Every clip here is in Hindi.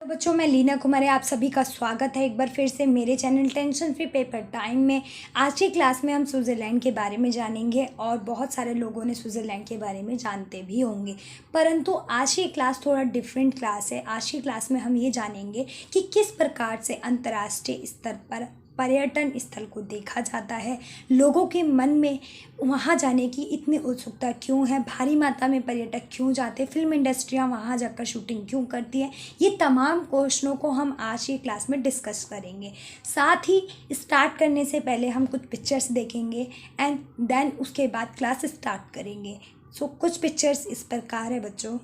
तो बच्चों, मैं लीना कुमारी, आप सभी का स्वागत है एक बार फिर से मेरे channel tension free paper time में। आज की क्लास में हम स्विट्ज़रलैंड के बारे में जानेंगे और बहुत सारे लोगों ने स्विट्ज़रलैंड के बारे में जानते भी होंगे, परंतु आज की क्लास थोड़ा डिफरेंट क्लास है। आज की क्लास में हम ये जानेंगे कि किस प्रकार से अंतर्राष्ट्रीय स्तर पर पर्यटन स्थल को देखा जाता है, लोगों के मन में वहाँ जाने की इतनी उत्सुकता क्यों है, भारी मात्रा में पर्यटक क्यों जाते, फिल्म इंडस्ट्रियाँ वहाँ जाकर शूटिंग क्यों करती है। ये तमाम क्वेश्चनों को हम आज की क्लास में डिस्कस करेंगे। साथ ही स्टार्ट करने से पहले हम कुछ पिक्चर्स देखेंगे एंड देन उसके बाद क्लास स्टार्ट करेंगे। सो कुछ पिक्चर्स इस प्रकार है बच्चों।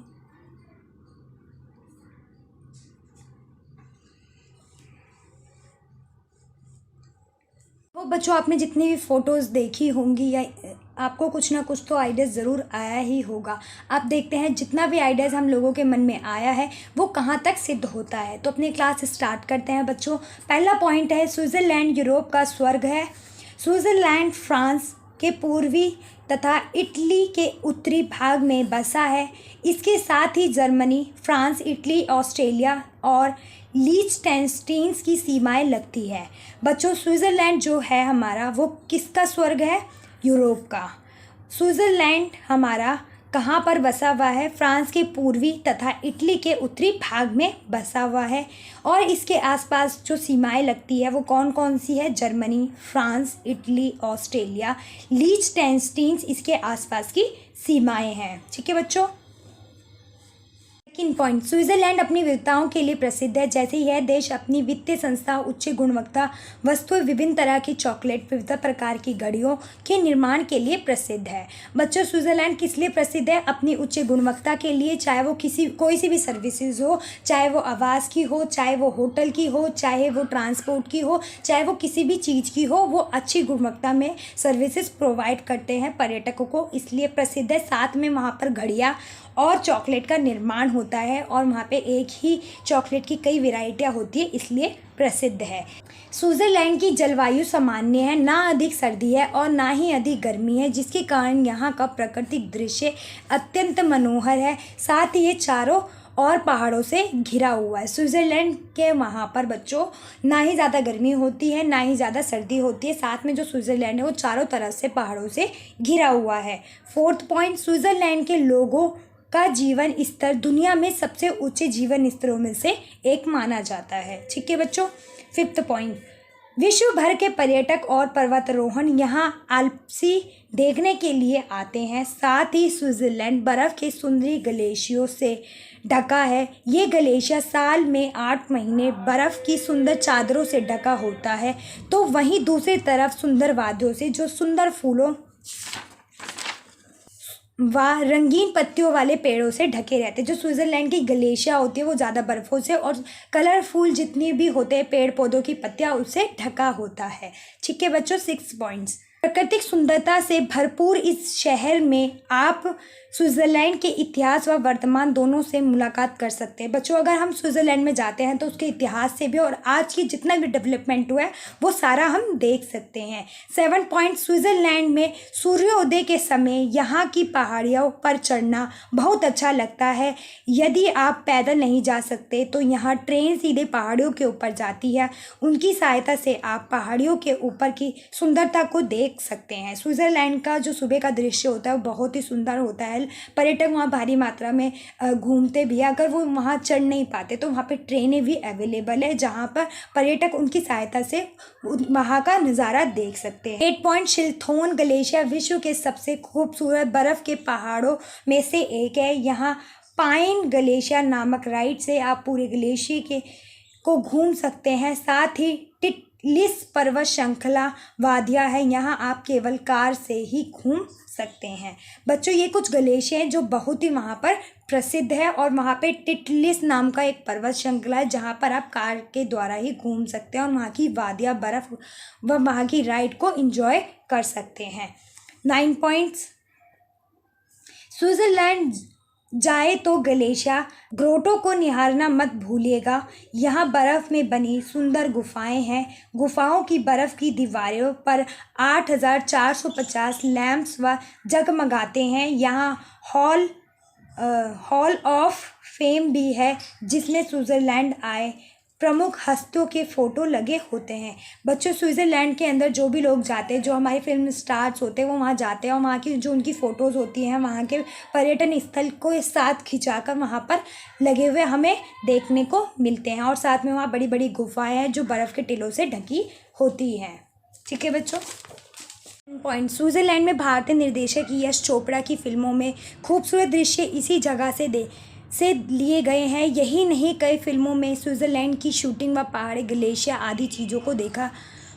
वो बच्चों, आपने जितनी भी फ़ोटोज़ देखी होंगी या आपको कुछ ना कुछ तो आइडियाज़ ज़रूर आया ही होगा। आप देखते हैं जितना भी आइडियाज़ हम लोगों के मन में आया है वो कहाँ तक सिद्ध होता है। तो अपनी क्लास स्टार्ट करते हैं बच्चों। पहला पॉइंट है, स्विट्ज़रलैंड यूरोप का स्वर्ग है। स्विट्ज़रलैंड फ्रांस के पूर्वी तथा इटली के उत्तरी भाग में बसा है। इसके साथ ही जर्मनी, फ्रांस, इटली, ऑस्ट्रेलिया और लीचटेनस्टीन की सीमाएं लगती है। बच्चों, स्विट्ज़रलैंड जो है हमारा, वो किसका स्वर्ग है? यूरोप का। स्विट्ज़रलैंड हमारा कहाँ पर बसा हुआ है? फ्रांस के पूर्वी तथा इटली के उत्तरी भाग में बसा हुआ है। और इसके आसपास जो सीमाएं लगती है वो कौन कौन सी है? जर्मनी, फ्रांस, इटली, ऑस्ट्रेलिया, लीचटेनस्टीन इसके आसपास की सीमाएं हैं। ठीक है बच्चों। सेकंड पॉइंट, स्विट्ज़रलैंड अपनी विविधताओं के लिए प्रसिद्ध है। जैसे यह देश अपनी वित्तीय संस्था, उच्च गुणवत्ता वस्तुएं, विभिन्न तरह की चॉकलेट, विविध प्रकार की घड़ियों के निर्माण के लिए प्रसिद्ध है। बच्चों, स्विट्ज़रलैंड किस लिए प्रसिद्ध है? अपनी उच्च गुणवत्ता के लिए, चाहे वो कोई सी भी सर्विसेज हो, चाहे वो आवास की हो, चाहे वो होटल की हो, चाहे वो ट्रांसपोर्ट की हो, चाहे वो किसी भी चीज़ की हो, वो अच्छी गुणवत्ता में सर्विसेज प्रोवाइड करते हैं पर्यटकों को, इसलिए प्रसिद्ध है। साथ में वहाँ पर घड़ियाँ और चॉकलेट का निर्माण होता है और वहाँ पे एक ही चॉकलेट की कई वैरायटियाँ होती है, इसलिए प्रसिद्ध है। स्विट्ज़रलैंड की जलवायु सामान्य है, ना अधिक सर्दी है और ना ही अधिक गर्मी है, जिसके कारण यहाँ का प्राकृतिक दृश्य अत्यंत मनोहर है। साथ ही ये चारों और पहाड़ों से घिरा हुआ है। स्विट्ज़रलैंड के वहाँ पर बच्चों ना ही ज़्यादा गर्मी होती है, ना ही ज़्यादा सर्दी होती है। साथ में जो स्विट्ज़रलैंड है वो चारों तरफ से पहाड़ों से घिरा हुआ है। फोर्थ पॉइंट, स्विट्ज़रलैंड के लोगों का जीवन स्तर दुनिया में सबसे ऊंचे जीवन स्तरों में से एक माना जाता है। ठीक है बच्चों। फिफ्थ पॉइंट, विश्व भर के पर्यटक और पर्वतारोहण यहाँ आल्प्सी देखने के लिए आते हैं। साथ ही स्विट्ज़रलैंड बर्फ़ के सुंदर ग्लेशियरों से ढका है। ये ग्लेशियर साल में 8 महीने बर्फ़ की सुंदर चादरों से ढका होता है, तो वहीं दूसरी तरफ सुंदर वादियों से, जो सुंदर फूलों व रंगीन पत्तियों वाले पेड़ों से ढके रहते हैं। जो स्विट्ज़रलैंड की ग्लेशियर होती है वो ज़्यादा बर्फ़ों से और कलरफुल जितनी भी होते हैं पेड़ पौधों की पत्तियाँ, उससे ढका होता है। ठीक है बच्चों। 6 पॉइंट्स, प्राकृतिक सुंदरता से भरपूर इस शहर में आप स्विट्ज़रलैंड के इतिहास व वर्तमान दोनों से मुलाकात कर सकते हैं। बच्चों, अगर हम स्विट्ज़रलैंड में जाते हैं तो उसके इतिहास से भी और आज की जितना भी डेवलपमेंट हुआ है वो सारा हम देख सकते हैं। 7 पॉइंट, स्विट्ज़रलैंड में सूर्योदय के समय यहाँ की पहाड़ियों पर चढ़ना बहुत अच्छा लगता है। यदि आप पैदल नहीं जा सकते तो यहाँ ट्रेन सीधे पहाड़ियों के ऊपर जाती है, उनकी सहायता से आप पहाड़ियों के ऊपर की सुंदरता को देख सकते हैं। स्विट्ज़रलैंड का जो सुबह का दृश्य होता है वो बहुत ही सुंदर होता है। पर्यटक वहाँ भारी मात्रा में घूमते भी है। अगर वो वहाँ चढ़ नहीं पाते तो वहाँ पे ट्रेनें भी अवेलेबल है, जहाँ पर पर्यटक उनकी सहायता से वहाँ का नज़ारा देख सकते हैं। 8 पॉइंट, शिल्थोन ग्लेशियर विश्व के सबसे खूबसूरत बर्फ़ के पहाड़ों में से एक है। यहाँ पाइन ग्लेशियर नामक राइड से आप पूरे ग्लेशियर को घूम सकते हैं। साथ ही टिटलिस पर्वत श्रृंखला वादियाँ है, यहाँ आप केवल कार से ही घूम सकते हैं। बच्चों, ये कुछ ग्लेशियर हैं जो बहुत ही वहाँ पर प्रसिद्ध है और वहाँ पे टिटलिस नाम का एक पर्वत श्रृंखला है जहाँ पर आप कार के द्वारा ही घूम सकते हैं और वहाँ की वादियाँ, बर्फ़ व वहाँ की राइड को एंजॉय कर सकते हैं। 9 पॉइंट्स, स्विट्ज़रलैंड जाए तो ग्लेशियर ग्रोटो को निहारना मत भूलिएगा। यहाँ बर्फ़ में बनी सुंदर गुफाएं हैं। गुफाओं की बर्फ़ की दीवारों पर 8450 लैंप्स व जगमगाते हैं। यहाँ हॉल हॉल ऑफ फेम भी है जिसमें स्विट्ज़रलैंड आए प्रमुख हस्तियों के फ़ोटो लगे होते हैं। बच्चों, स्विट्ज़रलैंड के अंदर जो भी लोग जाते हैं, जो हमारे फिल्म स्टार्स होते हैं, वो वहाँ जाते हैं और वहाँ की जो उनकी फ़ोटोज़ होती हैं वहाँ के पर्यटन स्थल को साथ खिंचाकर वहाँ पर लगे हुए हमें देखने को मिलते हैं। और साथ में वहाँ बड़ी बड़ी गुफाएँ हैं जो बर्फ़ के टीलों से ढकी होती हैं। ठीक है बच्चों। पॉइंट, स्विट्ज़रलैंड में भारतीय निर्देशक यश चोपड़ा की फिल्मों में खूबसूरत दृश्य इसी जगह से लिए गए हैं। यही नहीं, कई फिल्मों में स्विट्ज़रलैंड की शूटिंग व पहाड़ी, ग्लेशियर आदि चीज़ों को देखा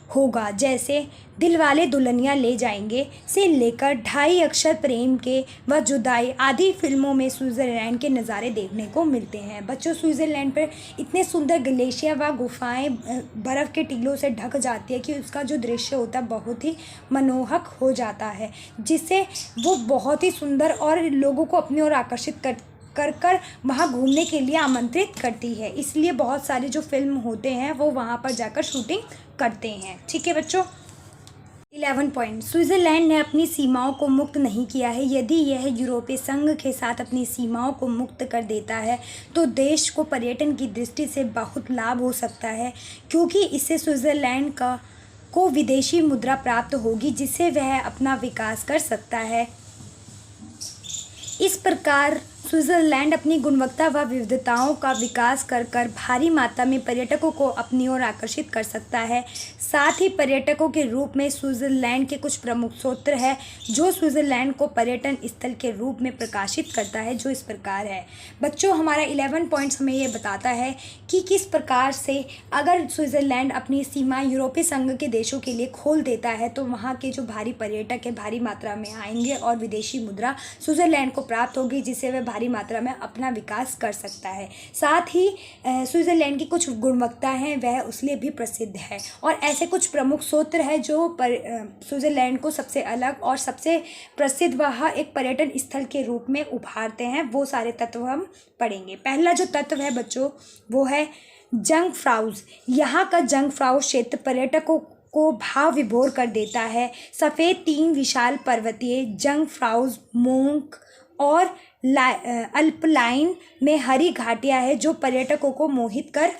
होगा, जैसे दिलवाले दुल्हनिया ले जाएंगे से लेकर ढाई अक्षर प्रेम के व जुदाई आदि फिल्मों में स्विट्ज़रलैंड के नज़ारे देखने को मिलते हैं। बच्चों, स्विट्ज़रलैंड पर इतने सुंदर ग्लेशियर व गुफाएं बर्फ़ के टीलों से ढक जाती है कि उसका जो दृश्य होता है बहुत ही मनमोहक हो जाता है, जिससे वो बहुत ही सुंदर और लोगों को अपनी ओर आकर्षित कर वहाँ घूमने के लिए आमंत्रित करती है। इसलिए बहुत सारे जो फिल्म होते हैं वो वहाँ पर जाकर शूटिंग करते हैं। ठीक है बच्चों। 11 पॉइंट, स्विट्ज़रलैंड ने अपनी सीमाओं को मुक्त नहीं किया है। यदि यह यूरोपीय संघ के साथ अपनी सीमाओं को मुक्त कर देता है तो देश को पर्यटन की दृष्टि से बहुत लाभ हो सकता है, क्योंकि इससे स्विट्ज़रलैंड को विदेशी मुद्रा प्राप्त होगी जिससे वह अपना विकास कर सकता है। इस प्रकार स्विट्ज़रलैंड अपनी गुणवत्ता व विविधताओं का विकास कर भारी मात्रा में पर्यटकों को अपनी ओर आकर्षित कर सकता है। साथ ही पर्यटकों के रूप में स्विट्ज़रलैंड के कुछ प्रमुख सूत्र हैं जो स्विट्ज़रलैंड को पर्यटन स्थल के रूप में प्रकाशित करता है, जो इस प्रकार है। बच्चों, हमारा 11 पॉइंट्स हमें ये बताता है कि किस प्रकार से अगर स्विट्ज़रलैंड अपनी सीमा यूरोपीय संघ के देशों के लिए खोल देता है तो वहाँ के जो भारी पर्यटक है भारी मात्रा में आएंगे और विदेशी मुद्रा स्विट्ज़रलैंड को प्राप्त होगी, जिससे वह भारी मात्रा में अपना विकास कर सकता है। साथ ही स्विट्ज़रलैंड की कुछ गुणवत्ता हैं वह उसलिए भी प्रसिद्ध है। और ऐसे कुछ प्रमुख सूत्र हैं जो स्विट्ज़रलैंड को सबसे अलग और सबसे प्रसिद्ध वह एक पर्यटन स्थल के रूप में उभारते हैं। वो सारे तत्व हम पढ़ेंगे। पहला जो तत्व है बच्चों वो है जंगफ्राउज। यहाँ का जंगफ्राउज क्षेत्र पर्यटकों को भाव विभोर कर देता है। सफ़ेद 3 विशाल पर्वतीय जंगफ्राउज मोंक और अल्पलाइन में हरी घाटियाँ हैं जो पर्यटकों को मोहित कर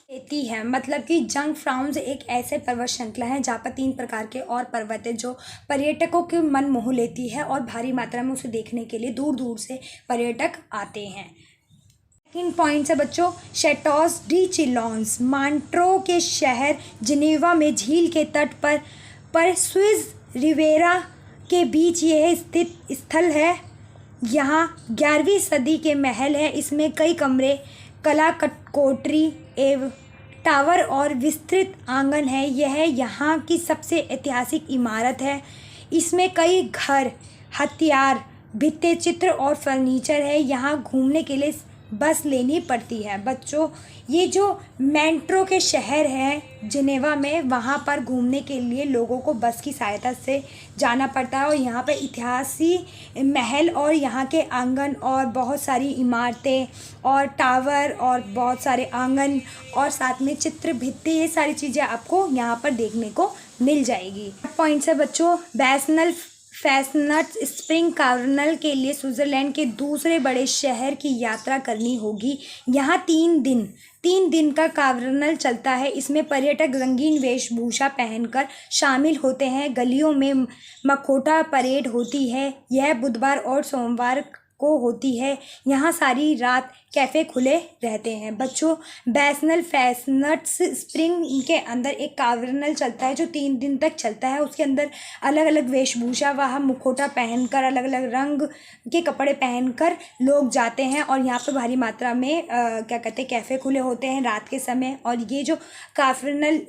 देती है। मतलब कि जंगफ्राउज एक ऐसे पर्वत श्रृंखला है जहाँ पर 3 प्रकार के और पर्वत है जो पर्यटकों के मन मोह लेती है और भारी मात्रा में उसे देखने के लिए दूर दूर से पर्यटक आते हैं। सेकंड पॉइंट है बच्चों शैटोज डी चिलॉन्स। मांट्रो के शहर जिनेवा में झील के तट पर स्विस रिवेरा के बीच यह स्थित स्थल है। यहाँ 11वीं सदी के महल है। इसमें कई कमरे, कला कोठरी एवं टावर और विस्तृत आंगन है। यह यहाँ की सबसे ऐतिहासिक इमारत है। इसमें कई घर, हथियार, भित्ति चित्र और फर्नीचर है। यहाँ घूमने के लिए बस लेनी पड़ती है। बच्चों, ये जो मैंट्रो के शहर है जिनेवा में, वहाँ पर घूमने के लिए लोगों को बस की सहायता से जाना पड़ता है। और यहाँ पर इतिहासी महल और यहाँ के आंगन और बहुत सारी इमारतें और टावर और बहुत सारे आंगन और साथ में चित्र भित्ति, ये सारी चीज़ें आपको यहाँ पर देखने को मिल जाएगी। पॉइंट्स है बच्चों बैसनल फैसनट स्प्रिंग कार्निवल के लिए स्विट्ज़रलैंड के दूसरे बड़े शहर की यात्रा करनी होगी। यहाँ 3 दिन का कार्निवल चलता है। इसमें पर्यटक रंगीन वेशभूषा पहनकर शामिल होते हैं। गलियों में मखौटा परेड होती है। यह बुधवार और सोमवार को होती है। यहाँ सारी रात कैफ़े खुले रहते हैं। बच्चों, बैसनल फैसनट्स स्प्रिंग के अंदर एक कार्निवल चलता है जो 3 दिन तक चलता है। उसके अंदर अलग अलग वेशभूषा वह मुखौटा पहनकर, अलग अलग रंग के कपड़े पहनकर लोग जाते हैं और यहाँ पर भारी मात्रा में क्या कहते हैं कैफ़े खुले होते हैं रात के समय। और ये जो कार्निवल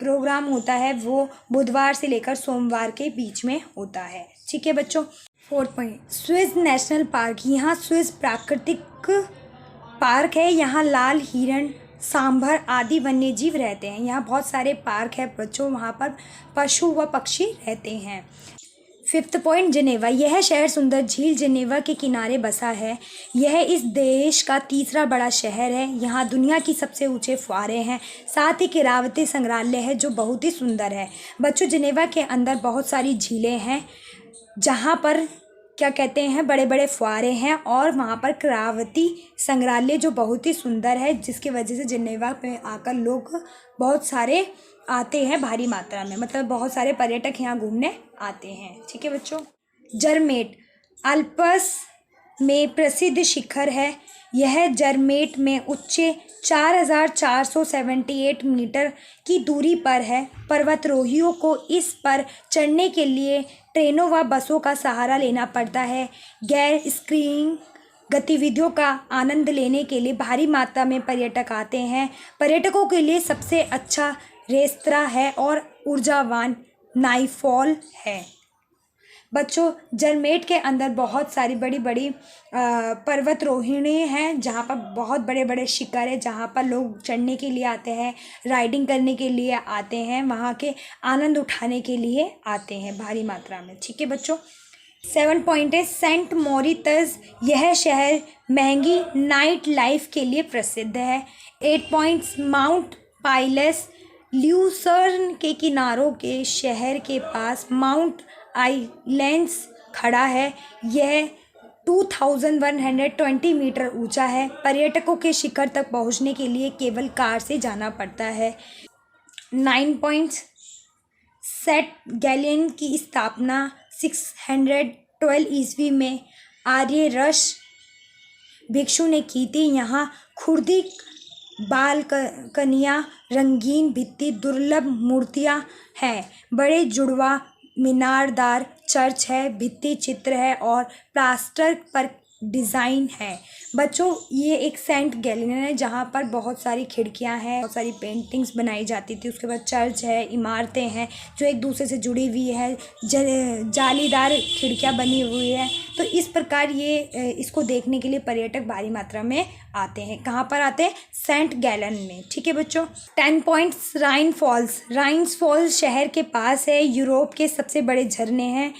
प्रोग्राम होता है वो बुधवार से लेकर सोमवार के बीच में होता है। ठीक है बच्चों। 4th point Swiss national park. यहाँ स्विस प्राकृतिक पार्क है। यहाँ लाल हिरण, सांभर आदि वन्य जीव रहते हैं। यहाँ बहुत सारे पार्क है बच्चों, वहाँ पर पशु व पक्षी रहते हैं। 5th point Geneva. यह शहर सुंदर झील जिनेवा के किनारे बसा है। यह इस देश का तीसरा बड़ा शहर है। यहाँ दुनिया की सबसे ऊंचे फुहारे हैं। साथ ही किरावती संग्रहालय है जो बहुत ही सुंदर है। बच्चों, जिनेवा के अंदर बहुत सारी झीलें हैं जहाँ पर क्या कहते हैं, बड़े बड़े फुहारे हैं और वहाँ पर करावती संग्रहालय जो बहुत ही सुंदर है, जिसकी वजह से जिनेवा में आकर लोग बहुत सारे आते हैं भारी मात्रा में, मतलब बहुत सारे पर्यटक यहाँ घूमने आते हैं। ठीक है बच्चों। जरमेट अल्प्स में प्रसिद्ध शिखर है। यह जरमेट में ऊंचे 4478 मीटर की दूरी पर है। पर्वतारोहियों को इस पर चढ़ने के लिए ट्रेनों व बसों का सहारा लेना पड़ता है। गैर स्कीइंग गतिविधियों का आनंद लेने के लिए भारी मात्रा में पर्यटक आते हैं। पर्यटकों के लिए सबसे अच्छा रेस्तरां है और ऊर्जावान नाइफॉल है। बच्चों, जरमेट के अंदर बहुत सारी बड़ी बड़ी पर्वतारोहिणी हैं, जहाँ पर बहुत बड़े बड़े शिखर है, जहाँ पर लोग चढ़ने के लिए आते हैं, राइडिंग करने के लिए आते हैं, वहाँ के आनंद उठाने के लिए आते हैं भारी मात्रा में। ठीक है बच्चों। 7 पॉइंट है सेंट मॉरिटस। यह शहर महंगी नाइट लाइफ के लिए प्रसिद्ध है। 8 पॉइंट्स माउंट पाइलस। ल्यूसर्न के किनारों के शहर के पास माउंट आइलैंड्स खड़ा है। यह 2120 मीटर ऊंचा है। पर्यटकों के शिखर तक पहुंचने के लिए केवल कार से जाना पड़ता है। 9 पॉइंट्स सेंट गैलियन की स्थापना 612 ईस्वी में आर्य रस भिक्षु ने की थी। यहाँ खुर्दी बालकनियाँ, रंगीन भित्ति, दुर्लभ मूर्तियाँ हैं। बड़े जुड़वा मीनारदार चर्च है, भित्ति चित्र है और प्लास्टर पर डिज़ाइन है। बच्चों, ये एक सेंट गैलियन है जहाँ पर बहुत सारी खिड़कियाँ हैं, बहुत सारी पेंटिंग्स बनाई जाती थी। उसके बाद चर्च है, इमारतें हैं जो एक दूसरे से जुड़ी हुई है, जालीदार खिड़कियाँ बनी हुई है। तो इस प्रकार ये इसको देखने के लिए पर्यटक भारी मात्रा में आते हैं। कहाँ पर आते हैं? सेंट गैलन में। ठीक है बच्चों। 10 पॉइंट्स राइन फॉल्स। राइन्स फॉल्स शहर के पास है। यूरोप के सबसे बड़े झरने हैं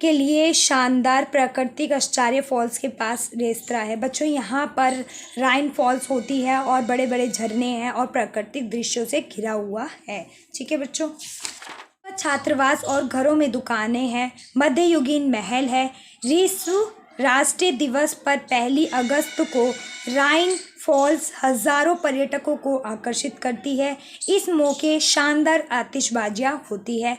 के लिए शानदार प्राकृतिक आश्चर्य फॉल्स के पास रेस्तरां है। बच्चों, यहाँ पर राइन फॉल्स होती है और बड़े बड़े झरने हैं और प्राकृतिक दृश्यों से घिरा हुआ है। ठीक है बच्चों। छात्रावास और घरों में दुकानें हैं। मध्ययुगीन महल है। विश्व राष्ट्रीय दिवस पर 1 अगस्त को राइन फॉल्स हजारों पर्यटकों को आकर्षित करती है। इस मौके शानदार आतिशबाजियां होती है।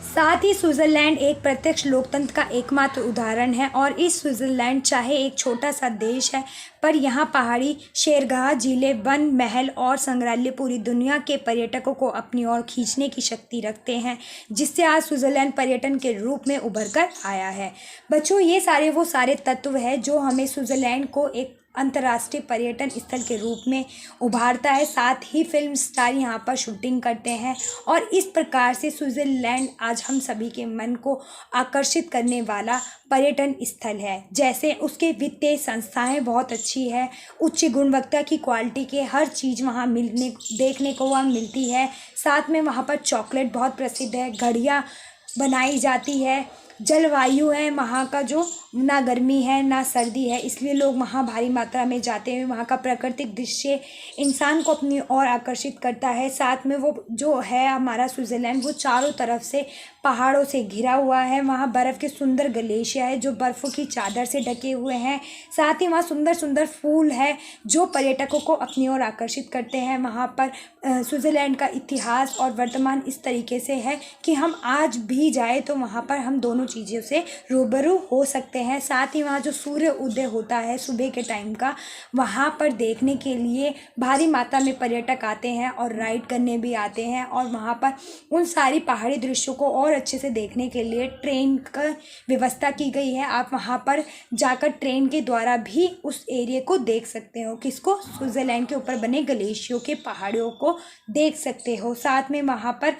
साथ ही स्विट्ज़रलैंड एक प्रत्यक्ष लोकतंत्र का एकमात्र उदाहरण है। और इस स्विट्ज़रलैंड चाहे एक छोटा सा देश है, पर यहाँ पहाड़ी शेरगाह, झीलें, वन, महल और संग्रहालय पूरी दुनिया के पर्यटकों को अपनी ओर खींचने की शक्ति रखते हैं, जिससे आज स्विट्ज़रलैंड पर्यटन के रूप में उभर कर आया है। बच्चों, ये वो सारे तत्व है जो हमें स्विट्ज़रलैंड को एक अंतर्राष्ट्रीय पर्यटन स्थल के रूप में उभारता है। साथ ही फिल्म स्टार यहाँ पर शूटिंग करते हैं और इस प्रकार से स्विट्ज़रलैंड आज हम सभी के मन को आकर्षित करने वाला पर्यटन स्थल है। जैसे उसके वित्तीय संस्थाएं बहुत अच्छी है, उच्च गुणवत्ता की क्वालिटी के हर चीज़ वहाँ देखने को वहाँ मिलती है। साथ में वहाँ पर चॉकलेट बहुत प्रसिद्ध है, घड़ियाँ बनाई जाती है। जलवायु है वहाँ का जो ना गर्मी है ना सर्दी है, इसलिए लोग वहाँ भारी मात्रा में जाते हैं। वहाँ का प्राकृतिक दृश्य इंसान को अपनी ओर आकर्षित करता है। साथ में वो जो है हमारा स्विट्ज़रलैंड, वो चारों तरफ से पहाड़ों से घिरा हुआ है। वहाँ बर्फ़ के सुंदर ग्लेशियर है जो बर्फ़ों की चादर से ढके हुए हैं। साथ ही वहाँ सुंदर सुंदर फूल है जो पर्यटकों को अपनी ओर आकर्षित करते हैं। वहाँ पर स्विट्ज़रलैंड का इतिहास और वर्तमान इस तरीके से है कि हम आज भी जाए तो वहाँ पर हम दोनों चीज़ों से रूबरू हो सकते हैं। साथ ही वहाँ जो सूर्य उदय होता है सुबह के टाइम का, वहाँ पर देखने के लिए भारी मात्रा में पर्यटक आते हैं और राइड करने भी आते हैं। और वहाँ पर उन सारी पहाड़ी दृश्यों को और अच्छे से देखने के लिए ट्रेन का व्यवस्था की गई है। आप वहाँ पर जाकर ट्रेन के द्वारा भी उस एरिया को देख सकते हो। किसको? स्विट्ज़रलैंड के ऊपर बने ग्लेशियरों के पहाड़ियों को देख सकते हो। साथ में वहाँ पर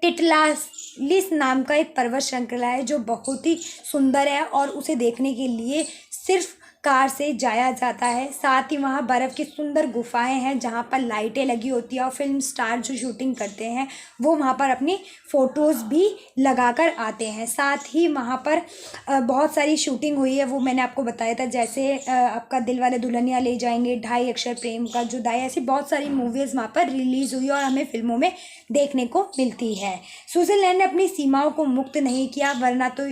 टिटलालिस नाम का एक पर्वत श्रृंखला है जो बहुत ही सुंदर है और उसे देखने के लिए सिर्फ कार से जाया जाता है। साथ ही वहाँ बर्फ़ की सुंदर गुफाएं हैं जहाँ पर लाइटें लगी होती है और फिल्म स्टार जो शूटिंग करते हैं वो वहाँ पर अपनी फ़ोटोज़ भी लगा कर आते हैं। साथ ही वहाँ पर बहुत सारी शूटिंग हुई है, वो मैंने आपको बताया था, जैसे आपका दिलवाले दुल्हनिया ले जाएंगे, ढाई अक्षर प्रेम का जुदाई, ऐसी बहुत सारी मूवीज़ वहाँ पर रिलीज़ हुई और हमें फिल्मों में देखने को मिलती है। स्विट्ज़रलैंड ने अपनी सीमाओं को मुक्त नहीं किया, वरना तो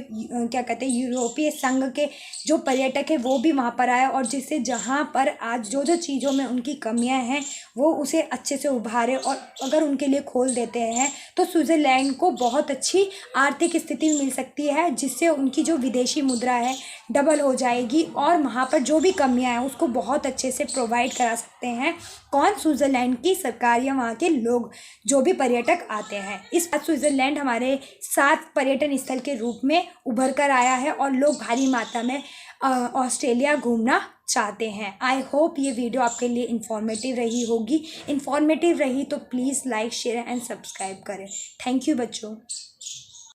क्या कहते हैं यूरोपीय संघ के जो पर्यटक है वो भी वहाँ पर आए और जिससे जहाँ पर आज जो जो चीज़ों में उनकी कमियाँ हैं वो उसे अच्छे से उभारे और अगर उनके लिए खोल देते हैं तो स्विट्ज़रलैंड को बहुत अच्छी आर्थिक स्थिति मिल सकती है, जिससे उनकी जो विदेशी मुद्रा है डबल हो जाएगी और वहाँ पर जो भी कमियाँ हैं उसको बहुत अच्छे से प्रोवाइड करा सकते हैं कौन, स्विट्ज़रलैंड की सरकार या वहाँ के लोग जो भी पर्यटक आते हैं। इस बार स्विट्ज़रलैंड हमारे 7 पर्यटन स्थल के रूप में उभर कर आया है और लोग भारी मात्रा में ऑस्ट्रेलिया घूमना चाहते हैं। आई होप ये वीडियो आपके लिए इन्फॉर्मेटिव रही होगी। इन्फॉर्मेटिव रही तो please like share and subscribe करें। थैंक यू बच्चों।